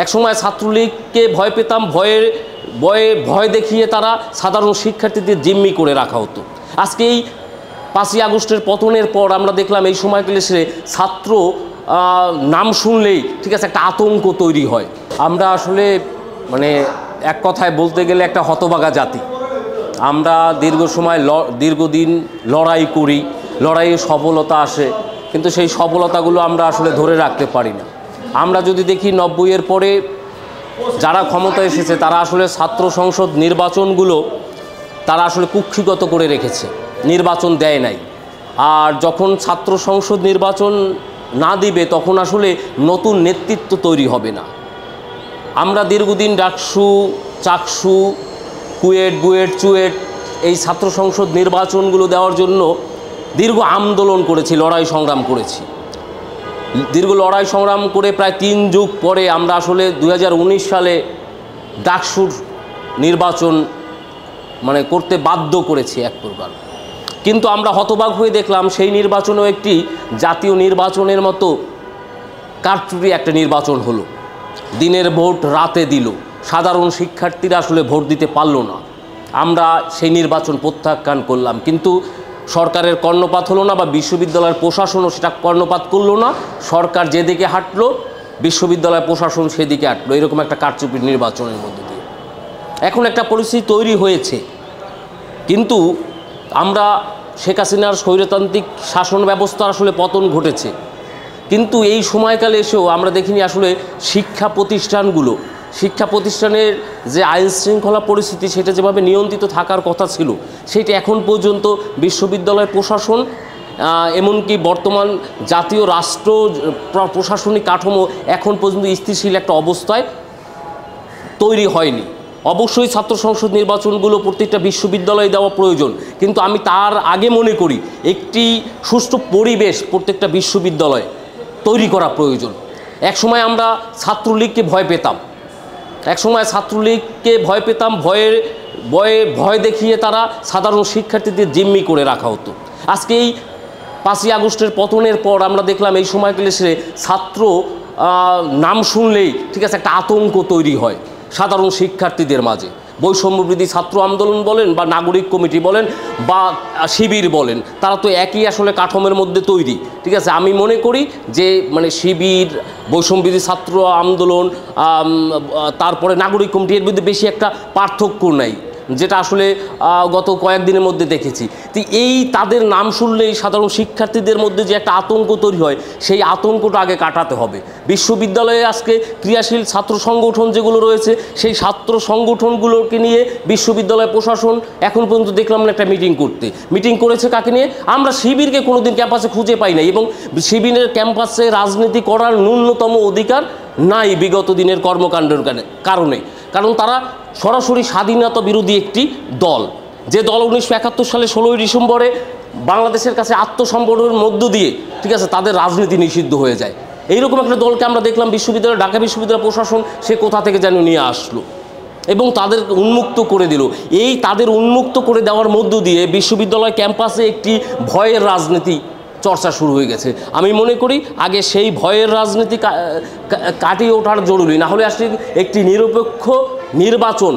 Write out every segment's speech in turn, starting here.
একসময় ছাত্রলীগকে ভয় পেতাম, ভয় দেখিয়ে তারা সাধারণ শিক্ষার্থীদের জিম্মি করে রাখা হতো। আজকে এই 5ই আগস্টের পতনের পর আমরা দেখলাম এই সময়গুলো ছাত্র নাম শুনলেই ঠিক আছে একটা আতঙ্ক তৈরি হয়। আমরা আসলে মানে এক কথায় বলতে গেলে একটা হতভাগা জাতি। আমরা দীর্ঘদিন লড়াই করি, লড়াইয়ে সফলতা আসে, কিন্তু সেই সফলতাগুলো আমরা আসলে ধরে রাখতে পারি না। আমরা যদি দেখি 90-এর পরে যারা ক্ষমতায় এসেছে তারা আসলে ছাত্র সংসদ নির্বাচনগুলো তারা আসলে কুক্ষিগত করে রেখেছে, নির্বাচন দেয় নাই। আর যখন ছাত্র সংসদ নির্বাচন না দিবে তখন আসলে নতুন নেতৃত্ব তৈরি হবে না। আমরা দীর্ঘদিন ডাকসু, চাকসু, বুয়েট, চুয়েট এই ছাত্র সংসদ নির্বাচনগুলো দেওয়ার জন্য দীর্ঘ আন্দোলন করেছি, লড়াই সংগ্রাম করেছি। দীর্ঘ লড়াই সংগ্রাম করে প্রায় 3 যুগ পরে আমরা আসলে 2019 সালে ডাকসুর নির্বাচন করতে বাধ্য করেছি এক প্রকার। কিন্তু আমরা হতবাক হয়ে দেখলাম সেই নির্বাচনেও একটি জাতীয় নির্বাচনের মতো কারচুপি একটা নির্বাচন হলো। দিনের ভোট রাতে দিল, সাধারণ শিক্ষার্থীরা আসলে ভোট দিতে পারল না। আমরা সেই নির্বাচন প্রত্যাখ্যান করলাম, কিন্তু সরকারের কর্ণপাত হলো না বা বিশ্ববিদ্যালয়ের প্রশাসনও সেটা কর্ণপাত করলো না। সরকার যেদিকে হাঁটলো বিশ্ববিদ্যালয় প্রশাসন সেদিকে হাঁটলো, এরকম একটা কারচুপির নির্বাচনের মধ্যে দিয়ে এখন একটা পরিস্থিতি তৈরি হয়েছে। কিন্তু আমরা শেখ হাসিনার স্বৈরতান্ত্রিক শাসন ব্যবস্থার আসলে পতন ঘটেছে, কিন্তু এই সময়কালে এসেও আমরা দেখিনি আসলে শিক্ষা প্রতিষ্ঠানের যে আইন শৃঙ্খলা পরিস্থিতি সেটা যেভাবে নিয়ন্ত্রিত থাকার কথা ছিল সেটা এখন পর্যন্ত বিশ্ববিদ্যালয় প্রশাসন এমনকি বর্তমান জাতীয় রাষ্ট্র প্রশাসনিক কাঠামো এখন পর্যন্ত স্থিতিশীল একটা অবস্থায় তৈরি হয়নি। অবশ্যই ছাত্র সংসদ নির্বাচনগুলো প্রত্যেকটা বিশ্ববিদ্যালয়ে দেওয়া প্রয়োজন, কিন্তু আমি তার আগে মনে করি একটি সুষ্ঠু পরিবেশ প্রত্যেকটা বিশ্ববিদ্যালয়ে তৈরি করা প্রয়োজন। একসময় আমরা ছাত্রলীগকে ভয় পেতাম, ভয় দেখিয়ে তারা সাধারণ শিক্ষার্থীদের জিম্মি করে রাখা হতো। আজকে এই 5ই আগস্টের পতনের পর আমরা দেখলাম এই সময়গুলো ছাত্র নাম শুনলেই ঠিক আছে একটা আতঙ্ক তৈরি হয় সাধারণ শিক্ষার্থীদের মাঝে। বৈষম্যবিরোধী ছাত্র আন্দোলন বলেন বা নাগরিক কমিটি বলেন বা শিবির বলেন, তারা তো একই আসলে কাঠামোর মধ্যে তৈরি। ঠিক আছে, আমি মনে করি যে শিবির, বৈষম্যবিরোধী ছাত্র আন্দোলন, তারপরে নাগরিক কমিটি এর মধ্যে বেশি একটা পার্থক্য নাই, যেটা আসলে গত কয়েকদিনের মধ্যে দেখেছি। তো এই তাদের নাম শুনলেই সাধারণ শিক্ষার্থীদের মধ্যে যে একটা আতঙ্ক তৈরি হয় সেই আতঙ্কটা আগে কাটাতে হবে। বিশ্ববিদ্যালয়ে আজকে ক্রিয়াশীল ছাত্র সংগঠন যেগুলো রয়েছে সেই ছাত্র সংগঠনগুলোকে নিয়ে বিশ্ববিদ্যালয় প্রশাসন এখন পর্যন্ত দেখলাম না একটা মিটিং করেছে। কাকে নিয়ে? আমরা শিবিরকে কোনোদিন ক্যাম্পাসে খুঁজে পাই নাই, এবং শিবিরের ক্যাম্পাসে রাজনীতি করার ন্যূনতম অধিকার নাই বিগত দিনের কর্মকাণ্ডের কারণে। কারণ তারা সরাসরি স্বাধীনতা বিরোধী একটি দল, যে দল 1971 সালে 16ই ডিসেম্বরে বাংলাদেশের কাছে আত্মসমর্পণের মধ্য দিয়ে ঠিক আছে তাদের রাজনীতি নিষিদ্ধ হয়ে যায়। এইরকম একটা দলকে আমরা দেখলাম ঢাকা বিশ্ববিদ্যালয় প্রশাসন সে কোথা থেকে যেন নিয়ে আসলো এবং তাদের উন্মুক্ত করে দিল। এই তাদের উন্মুক্ত করে দেওয়ার মধ্য দিয়ে বিশ্ববিদ্যালয় ক্যাম্পাসে একটি ভয়ের রাজনীতি চর্চা শুরু হয়ে গেছে। আমি মনে করি আগে সেই ভয়ের রাজনীতি কাটিয়ে ওঠার জরুরি, না হলে আসলে একটি নিরপেক্ষ নির্বাচন,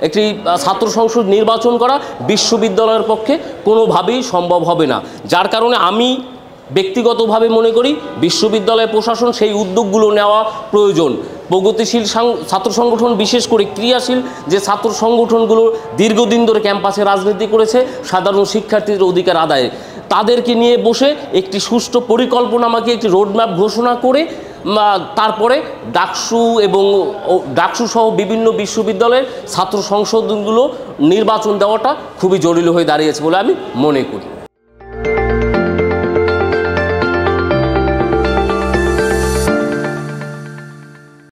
একটি ছাত্র সংসদ নির্বাচন করা বিশ্ববিদ্যালয়ের পক্ষে কোনোভাবেই সম্ভব হবে না। যার কারণে আমি ব্যক্তিগতভাবে মনে করি বিশ্ববিদ্যালয় প্রশাসন সেই উদ্যোগগুলো নেওয়া প্রয়োজন। প্রগতিশীল ছাত্র সংগঠন, বিশেষ করে ক্রিয়াশীল যে ছাত্র সংগঠনগুলো দীর্ঘদিন ধরে ক্যাম্পাসে রাজনীতি করেছে সাধারণ শিক্ষার্থীদের অধিকার আদায়ে, তাদেরকে নিয়ে বসে একটি সুষ্ঠু পরিকল্পনামাকে একটি রোডম্যাপ ঘোষণা করে তারপরে ডাকসু সহ বিভিন্ন বিশ্ববিদ্যালয়ের ছাত্র সংসদগুলো নির্বাচন দেওয়াটা খুবই জরুরি হয়ে দাঁড়িয়েছে বলে আমি মনে করি।